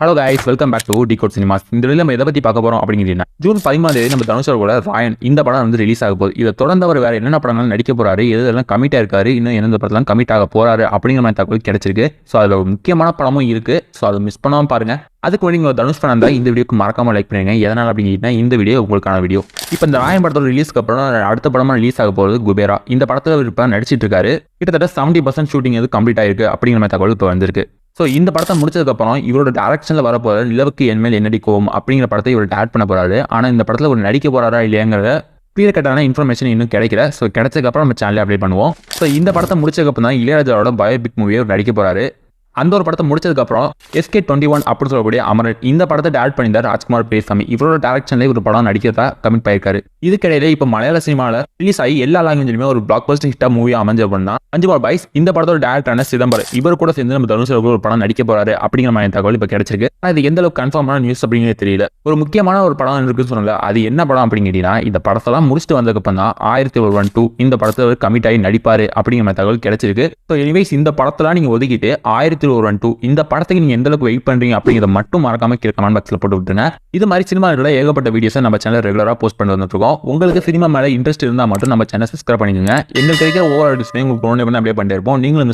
Hello guys, welcome back to decode cinemas. இந்த வீடியோல நம்ம எதை பற்றி பார்க்க போகிறோம் அப்படிங்கிறீங்கன்னா, ஜூன் 13 நம்ம தனுஷோட கூட ராயன் இந்த படம் வந்து ரிலீஸ் ஆக போகுது. இதை தொடர்ந்து அவர் வேறு என்னென்ன படங்கள் நடிக்க போகிறாரு, எதெல்லாம் கமிட் ஆயிருக்காரு, இன்னும் எந்தெந்த படத்தெல்லாம் கமிட் ஆக போகிறாரு அப்படிங்கிற மாதிரி தகவல் கிடைச்சிருக்கு. ஸோ அதில் ஒரு முக்கியமான படமும் இருக்குது. ஸோ அதை மிஸ் பண்ணாமல் பாருங்கள். அதுக்கு முன்னாடி நீங்கள் தனுஷ் ஃபேன் இருந்தால் இந்த வீடியோக்கு மறக்காமல் லைக் பண்ணுங்க. எதனால் அப்படிங்கன்னா இந்த வீடியோ உங்களுக்கான வீடியோ. இப்போ இந்த ராயன் படத்தோட ரிலீஸ்க்கு அப்புறம் அடுத்த படமாக ரிலீஸ் ஆக போகிறது குபேரா. இந்த படத்தில் இப்போ நடிச்சிட்டு இருக்காரு. கிட்டத்தட்ட 70% ஷூட்டிங் எது கம்ப்ளீட் ஆயிருக்கு அப்படிங்கிற மாதிரி தகவல் இப்போ வந்திருக்கு. ஸோ இந்த படத்தை முடிச்சதுக்கப்புறம் இவரோட டேரக்ஷனில் வரப்போகிற நிலவுக்கு என்மேல் என்னடி கோவம் அப்படிங்கிற படத்தை இவர் டேரக்ட் பண்ண போகிறாரு. ஆனால் இந்த படத்தில் ஒரு நடிக்க போகிறாரா இல்லையாங்கிற கிளியர் கட்டான இன்ஃபர்மேஷன் இன்னும் கிடைக்கல. ஸோ கிடைச்சதுக்கப்புறம் நம்ம சேனலில் அப்டேட் பண்ணுவோம். ஸோ இந்த படத்தை முடிச்சதுக்கப்புறம் தான் இளையராஜாவோட பயோபிக் மூவியை நடிக்க போகிறாரு. அந்த ஒரு படத்தை முடிச்சதுக்கப்புறம் SK21 அப்படின்னு சொல்லக்கூடிய அமரன் இந்த படத்தை டேரக்ட் பண்ணியிருந்தார் ராஜ்குமார் பேசாமி. இவரோட டேரக்ஷன்லேயே ஒரு படம் நடிக்கிறதா கமிட் பண்ணியிருக்காரு. இதுக்கிடையில இப்போ மலையாள சினிமாவில் ரிலீஸ் ஆகி எல்லா லாங்குவேஜ்லையுமே ஒரு பிளாக் பஸ்டர் ஹிட்டா மூவி அமைஞ்ச அப்படின்னா மஞ்சுவால் பாய்ஸ் இந்த படத்தோட டேரக்டரான சிதம்பரம் இவர் கூட சேர்ந்து நம்ம தனுஷ் ஒரு படம் நடிக்க போறாரு அப்படிங்கிற மாதிரி தகவல் இப்போ கிடைச்சிருக்கு. ஆனால் இது எந்த அளவுக்கு கன்ஃபார்மான நியூஸ் அப்படிங்கிறது தெரியல. ஒரு முக்கியமான ஒரு படம் இருக்குன்னு சொன்னல, அது என்ன படம் அப்படிங்கிறீங்கன்னா இந்த படத்தெல்லாம் முடிச்சுட்டு வந்ததுக்கப்புறம் தான் 1001 இந்த படத்தை கமிட் ஆகி நடிப்பாரு அப்படிங்கிற மாதிரி தகவல் கிடைச்சிருக்கு. ஸோ எனிவேஸ் இந்த படத்தெல்லாம் நீங்க ஒதுக்கிட்டு 1001 இந்த படத்துக்கு நீங்க எந்த அளவுக்கு வெயிட் பண்றீங்க அப்படிங்கிறத மட்டும் மறக்காம கீழே கமெண்ட் பாக்ஸ்ல போட்டு விட்டுருங்க. இது மாதிரி சினிமாவில் ஏகப்பட்ட வீடியோஸை நம்ம சேனல் ரெகுலரா போஸ்ட் பண்ணி வந்துட்டு இருக்கோம். உங்களுக்கு சினிமா மேல இன்ட்ரெஸ்ட் இருந்தால் மட்டும் நம்ம சேனல் சப்ஸ்கிரைப் பண்ணிக்கோங்க. எங்களுக்கு கிடைக்கிற ஒவ்வொரு டிஸ்பிளே உங்களுக்கு அப்படியே பண்ணிட்டு இருப்போம். நீங்களும்